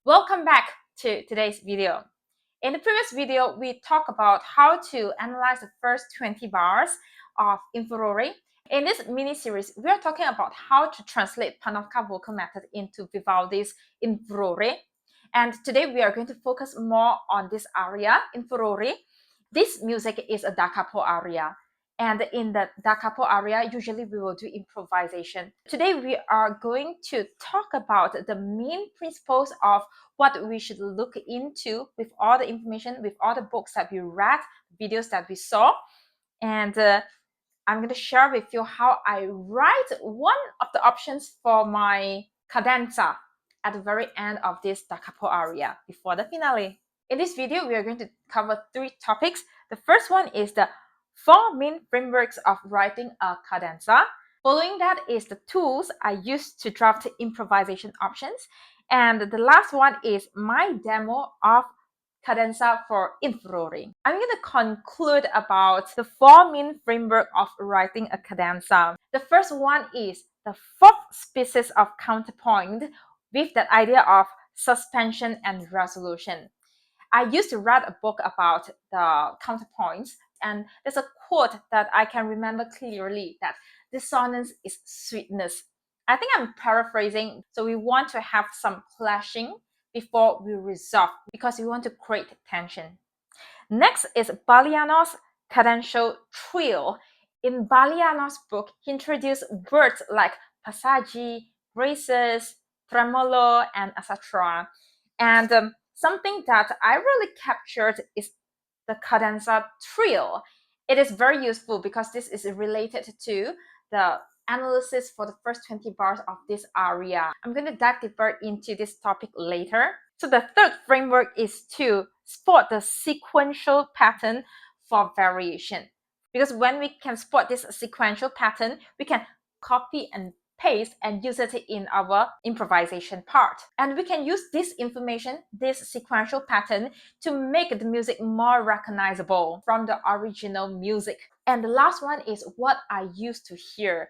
Welcome back to today's video. In the previous video, we talked about how to analyze the first 20 bars of Furore. In this mini-series, we are talking about how to translate Panofka vocal method into Vivaldi's Furore. And today we are going to focus more on this aria in Furore. This music is a da capo aria. And in the da capo aria, usually we will do improvisation. Today we are going to talk about the main principles of what we should look into with all the information, with all the books that we read, videos that we saw. And I'm going to share with you how I write one of the options for my cadenza at the very end of this da capo aria before the finale. In this video, we are going to cover 3 topics. The first one is the 4 main frameworks of writing a cadenza. Following that is the tools I use to draft improvisation options. And the last one is my demo of cadenza for Furore. I'm going to conclude about the 4 main framework of writing a cadenza. The first one is the 4th species of counterpoint with that idea of suspension and resolution. I used to read a book about the counterpoints, and there's a quote that I can remember clearly that dissonance is sweetness. I think I'm paraphrasing. So we want to have some clashing before we resolve because we want to create tension. Next is Baliano's cadential trio. In Baliano's book, he introduced words like passaggi, braces, tremolo, and etc. And something that I really captured is the cadenza trio. It is very useful because this is related to the analysis for the first 20 bars of this aria. I'm going to dive deeper into this topic later. So the third framework is to spot the sequential pattern for variation. Because when we can spot this sequential pattern, we can copy and paste and use it in our improvisation part. And we can use this information, this sequential pattern, to make the music more recognizable from the original music. And the last one is what I used to hear.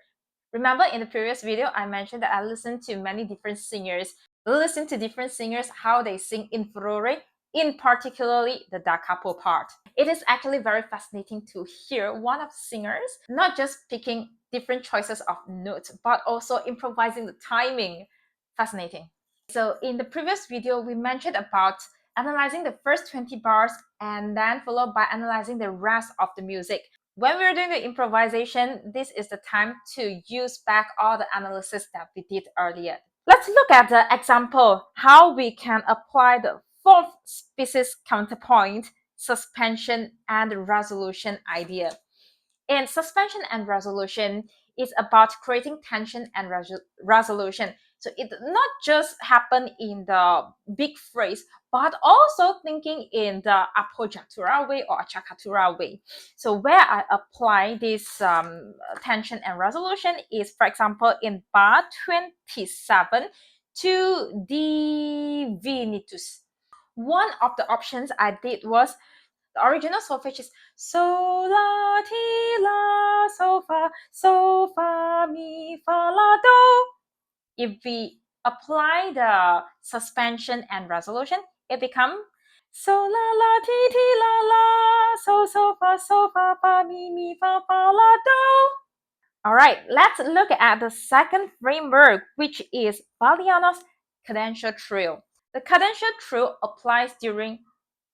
Remember in the previous video, I mentioned that I listened to many different singers. Listen to different singers, how they sing in Furore, in particularly the da capo part. It is actually very fascinating to hear one of the singers not just picking different choices of notes, but also improvising the timing. Fascinating. So in the previous video, we mentioned about analyzing the first 20 bars and then followed by analyzing the rest of the music. When we're doing the improvisation, this is the time to use back all the analysis that we did earlier. Let's look at the example, how we can apply the 4th species counterpoint, suspension and resolution idea. In suspension and resolution, it's about creating tension and resolution. So it not just happen in the big phrase, but also thinking in the appoggiatura way or acciaccatura way. So where I apply this tension and resolution is, for example, in bar 27 to Divinitus. One of the options I did was the original solfege is so la ti la so fa mi fa la do. If we apply the suspension and resolution, it becomes so la ti la so fa mi fa la do. All right, let's look at the second framework, which is Baliano's cadential trio. The cadential trio applies during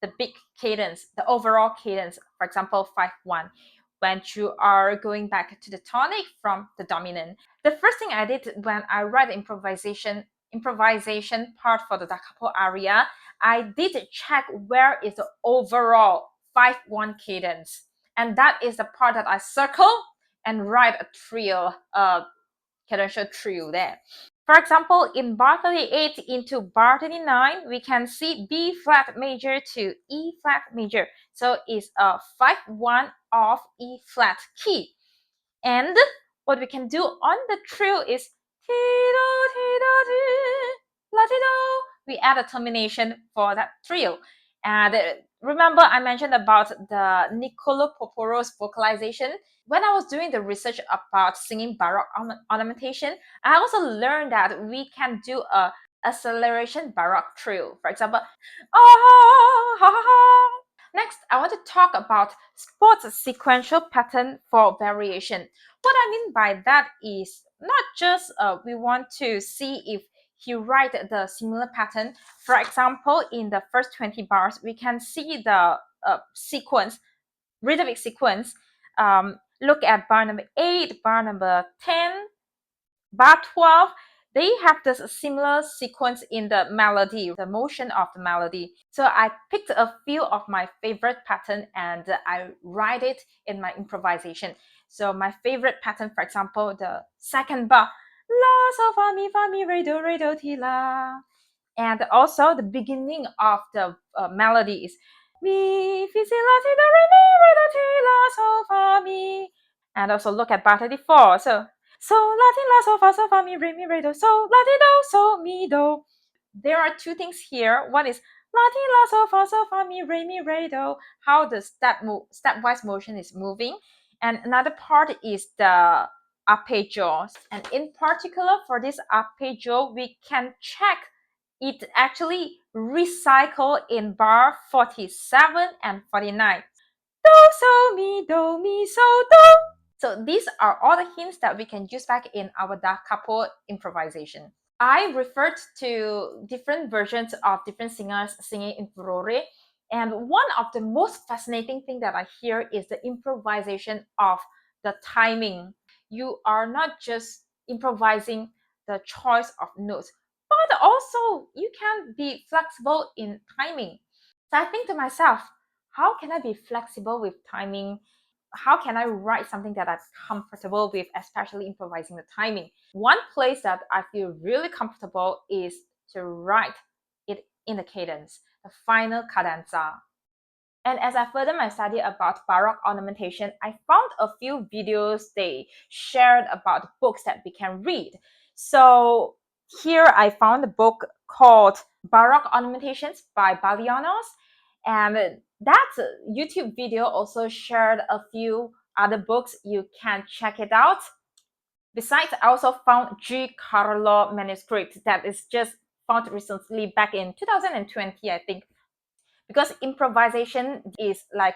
the big cadence, the overall cadence, for example, 5-1, when you are going back to the tonic from the dominant. The first thing I did when I write the improvisation part for the da capo aria, I did check where is the overall 5-1 cadence. And that is the part that I circle and write a trio, cadential trio there. For example, in bar 38 into bar 39, we can see B flat major to E flat major. So it's a 5-1 of E flat key. And what we can do on the trio is we add a termination for that trio. And remember I mentioned about the Niccolo Poporo's vocalization. When I was doing the research about singing Baroque ornamentation, I also learned that we can do a acceleration baroque trill. For example, ah, ha, ha, ha. Next, I want to talk about sports sequential pattern for variation. What I mean by that is not just we want to see if he write the similar pattern. For example, in the first 20 bars, we can see the sequence, rhythmic sequence. Look at bar number 8, bar number 10, bar 12. They have this similar sequence in the melody, the motion of the melody. So I picked a few of my favorite pattern and I write it in my improvisation. So my favorite pattern, for example, the second bar, la, sol, fa, mi, re, do, ti, la. And also the beginning of the melody is mi, fi, si, la, ti, do, re, do, ti, la, sol, fa, mi. And also look at bar 34. So la, ti, la, sol, fa, mi, re, do, so, la, ti, do, so, mi, do. There are two things here. One is la, ti, la, fa, mi, re, do. How the stepwise motion is moving. And another part is the arpeggio. And in particular, for this arpeggio, we can check it actually recycle in bar 47 and 49. Do, so, mi, so, do. So these are all the hints that we can use back in our da capo improvisation. I referred to different versions of different singers singing in Furore. And one of the most fascinating thing that I hear is the improvisation of the timing. You are not just improvising the choice of notes, but also you can be flexible in timing. So I think to myself, how can I be flexible with timing? How can I write something that I'm comfortable with, especially improvising the timing? One place that I feel really comfortable is to write it in the cadence, the final cadenza. And as I further my study about Baroque ornamentation, I found a few videos they shared about books that we can read. So here I found a book called Baroque Ornamentations by Balianos. And that YouTube video also shared a few other books. You can check it out. Besides, I also found G. Carlo manuscript that is just found recently back in 2020, I think. Because improvisation is like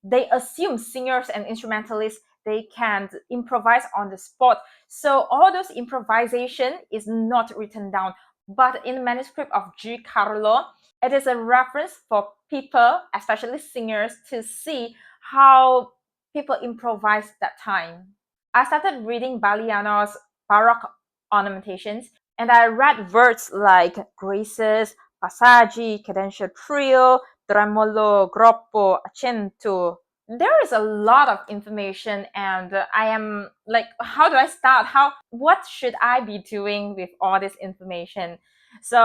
they assume singers and instrumentalists they can improvise on the spot. So all those improvisation is not written down. But in the manuscript of G. Carlo, it is a reference for people, especially singers, to see how people improvise that time. I started reading Baliano's Baroque ornamentations, and I read words like graces, passaggi, cadential trio, tremolo, groppo, accento. There is a lot of information, and I am like, how do I start? What should I be doing with all this information? So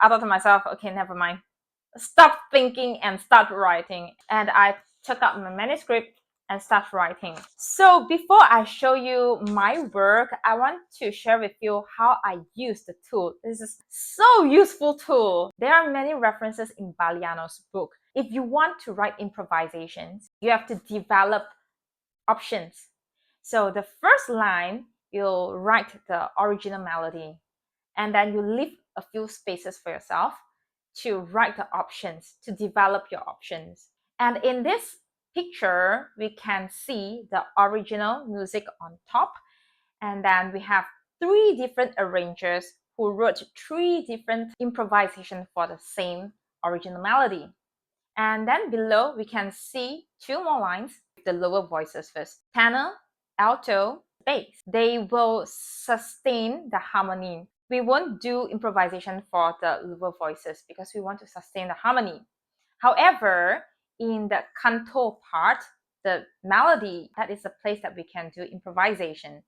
I thought to myself, okay, never mind. Stop thinking and start writing. And I took out my manuscript and start writing. So before I show you my work, I want to share with you how I use the tool. This is so useful tool. There are many references in Baliano's book. If you want to write improvisations, you have to develop options. So the first line, you'll write the original melody, and then you leave a few spaces for yourself to write the options, to develop your options. And in this picture, we can see the original music on top. And then we have 3 different arrangers who wrote 3 different improvisations for the same original melody. And then below, we can see 2 more lines, the lower voices first. Tenor, alto, bass. They will sustain the harmony. We won't do improvisation for the lower voices because we want to sustain the harmony. However, in the canto part, the melody, that is the place that we can do improvisation.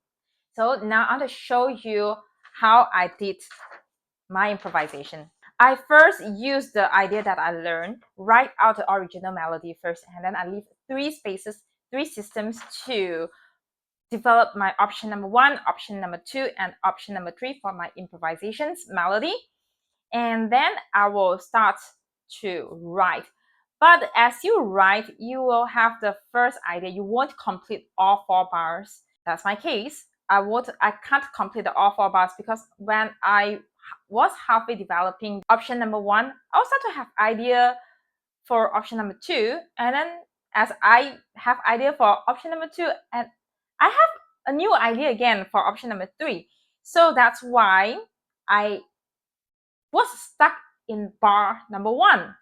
So now I'm going to show you how I did my improvisation. I first used the idea that I learned, write out the original melody first, and then I leave 3 spaces, 3 systems to develop my option number 1, option number 2, and option number 3 for my improvisations melody. And then I will start to write. But as you write, you will have the first idea. You won't complete all 4 bars. That's my case. I can't complete the all 4 bars because when I was halfway developing option number 1, I start to have idea for option number 2, and then as I have idea for option number 2, and I have a new idea again for option number 3. So that's why I was stuck in bar number 1.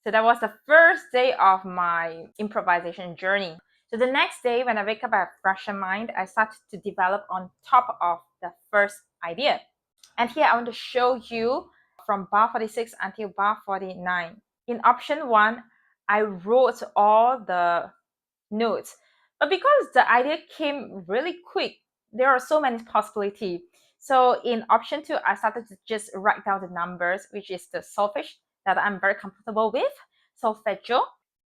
So that was the first day of my improvisation journey. So the next day, when I wake up, I have fresher mind, I start to develop on top of the first idea. And here I want to show you from bar 46 until bar 49. In option 1, I wrote all the notes. But because the idea came really quick, there are so many possibilities. So in option 2, I started to just write down the numbers, which is the solfege that I'm very comfortable with, solfeggio.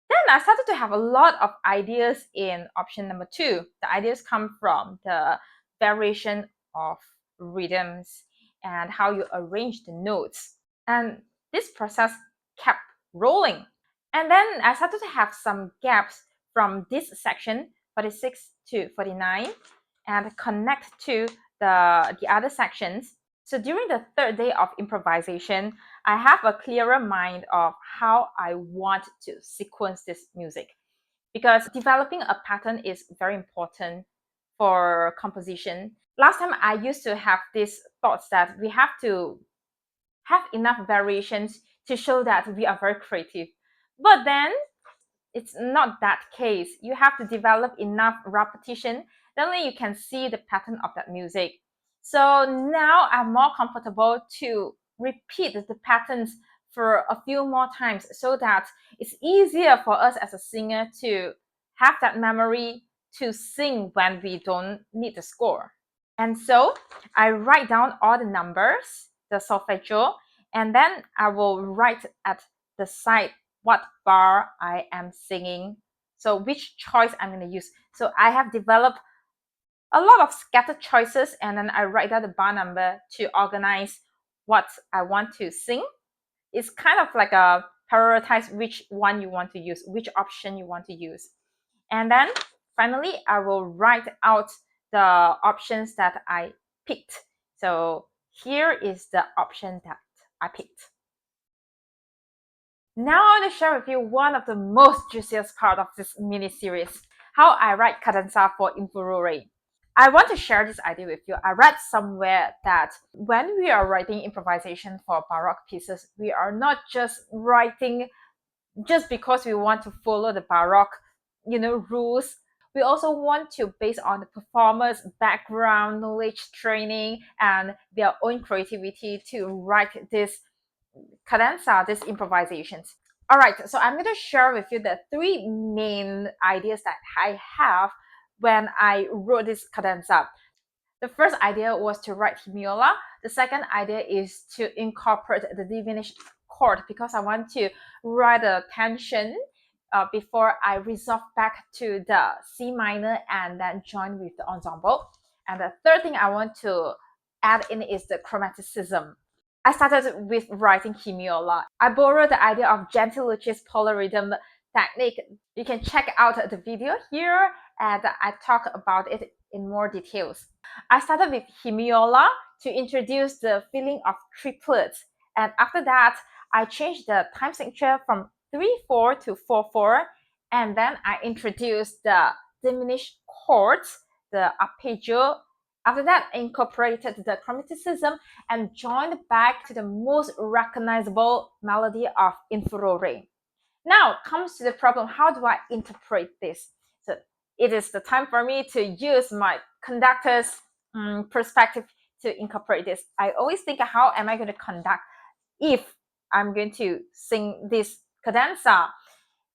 Then I started to have a lot of ideas in option number 2. The ideas come from the variation of rhythms and how you arrange the notes. And this process kept rolling. And then I started to have some gaps from this section 46 to 49 and connect to the other sections. So during the third day of improvisation, I have a clearer mind of how I want to sequence this music, because developing a pattern is very important for composition. Last time I used to have these thoughts that we have to have enough variations to show that we are very creative. But then it's not that case. You have to develop enough repetition, then only you can see the pattern of that music. So now I'm more comfortable to repeat the patterns for a few more times so that it's easier for us as a singer to have that memory to sing when we don't need the score. And so I write down all the numbers, the solfeggio, and then I will write at the side what bar I am singing, so which choice I'm going to use. So I have developed a lot of scattered choices, and then I write down the bar number to organize what I want to sing. It's kind of like a prioritize which one you want to use, which option you want to use. And then finally, I will write out the options that I picked. So here is the option that I picked. Now I want to share with you one of the most juiciest part of this mini series, how I write cadenza for Furore. I want to share this idea with you. I read somewhere that when we are writing improvisation for Baroque pieces, we are not just writing just because we want to follow the Baroque, rules. We also want to, based on the performer's background, knowledge, training, and their own creativity, to write this cadenza, these improvisations. All right, so I'm going to share with you the 3 main ideas that I have when I wrote this cadenza. The first idea was to write hemiola. The second idea is to incorporate the diminished chord, because I want to write a tension before I resolve back to the C minor and then join with the ensemble. And the third thing I want to add in is the chromaticism. I started with writing hemiola. I borrowed the idea of Gentilucci's polyrhythm technique. You can check out the video here, and I talk about it in more details. I started with hemiola to introduce the feeling of triplets, and after that, I changed the time signature from 3/4 to 4/4, and then I introduced the diminished chords, the arpeggio. After that, I incorporated the chromaticism and joined back to the most recognizable melody of Furore. Now comes to the problem, how do I interpret this? So it is the time for me to use my conductor's perspective to incorporate this. I always think, how am I going to conduct if I'm going to sing this cadenza?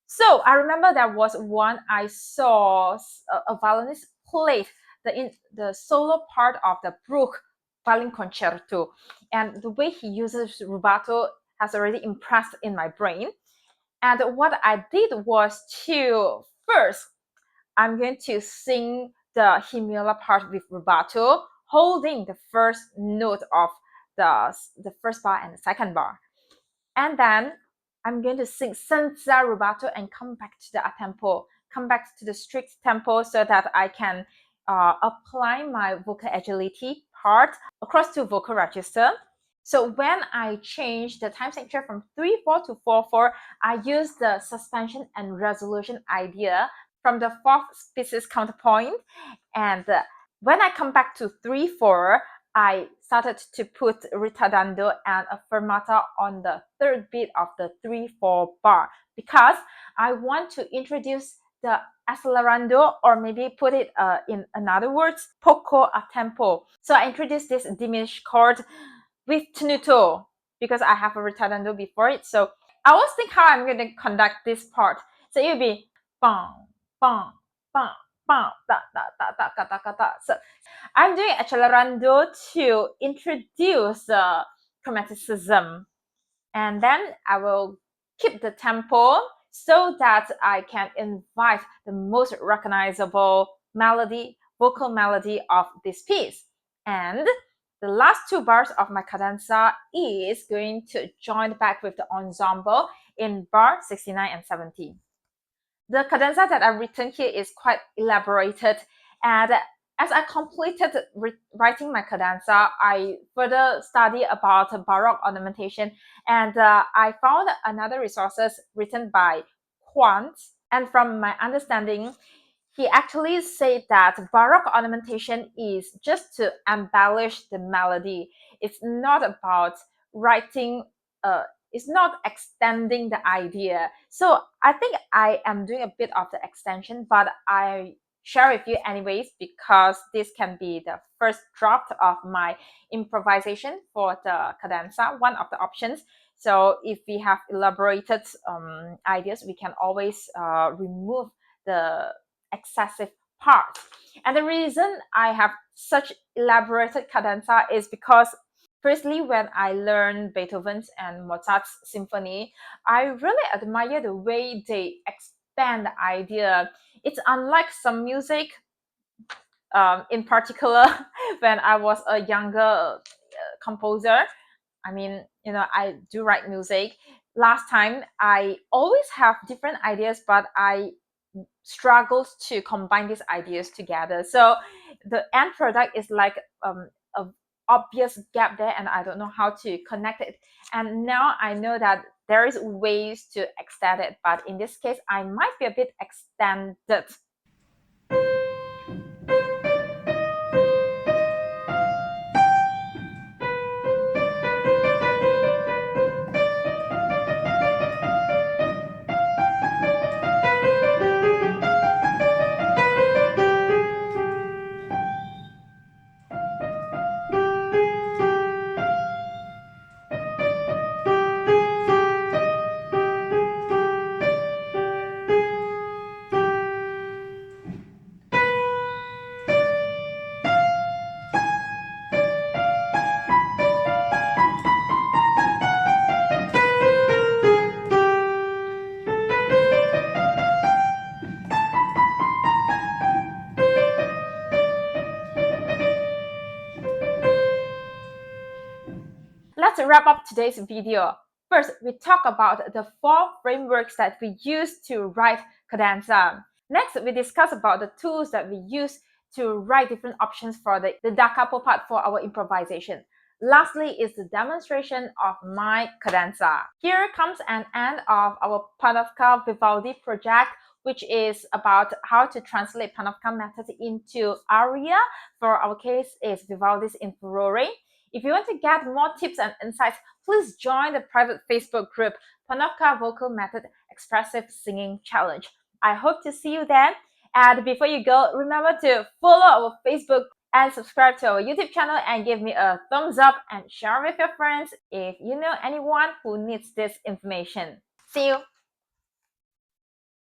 So I remember there was one I saw a violinist play the solo part of the Bruch violin concerto, and the way he uses rubato has already impressed in my brain. And what I did was to first, I'm going to sing the hemiola part with rubato, holding the first note of the first bar and the second bar. And then I'm going to sing senza rubato and come back to the a tempo, come back to the strict tempo, so that I can apply my vocal agility part across 2 vocal register. So when I changed the time signature from 3/4 to 4/4, I used the suspension and resolution idea from the fourth species counterpoint. And when I come back to 3/4, I started to put ritardando and a fermata on the third beat of the 3/4 bar because I want to introduce the accelerando, or maybe put it in another words, poco a tempo. So I introduced this diminished chord with tenuto because I have a ritardando before it. So I was thinking how I'm going to conduct this part. So it will be bang, bang, bang, bang, da, da, da, da, da, da, da, da. So I'm doing accelerando to introduce chromaticism, and then I will keep the tempo so that I can invite the most recognizable melody, vocal melody of this piece. And the last two bars of my cadenza is going to join back with the ensemble in bar 69 and 70. The cadenza that I've written here is quite elaborated, and as I completed writing my cadenza, I further studied about Baroque ornamentation, and I found another resources written by Quant. And from my understanding, he actually said that Baroque ornamentation is just to embellish the melody. It's not about writing it's not extending the idea. So I think I am doing a bit of the extension, but I share with you anyways because this can be the first draft of my improvisation for the cadenza, one of the options. So if we have elaborated ideas, we can always remove the excessive part. And the reason I have such elaborated cadenza is because firstly, when I learned Beethoven's and Mozart's symphony, I really admire the way they expand the idea. It's unlike some music, in particular, when I was a younger composer. I mean, I do write music. Last time, I always have different ideas, but I struggles to combine these ideas together. So the end product is like a obvious gap there, and I don't know how to connect it. And now I know that there is ways to extend it, but in this case, I might be a bit extended. Let's wrap up today's video. First, we talk about the 4 frameworks that we use to write cadenza. Next, we discuss about the tools that we use to write different options for the da capo part for our improvisation. Lastly is the demonstration of my cadenza. Here comes an end of our Panofka Vivaldi project, which is about how to translate Panofka method into aria. For our case, is Vivaldi's in Furore. If you want to get more tips and insights, please join the private Facebook group, Panofka Vocal Method Expressive Singing Challenge. I hope to see you there. And before you go, remember to follow our Facebook and subscribe to our YouTube channel and give me a thumbs up and share with your friends if you know anyone who needs this information. See you!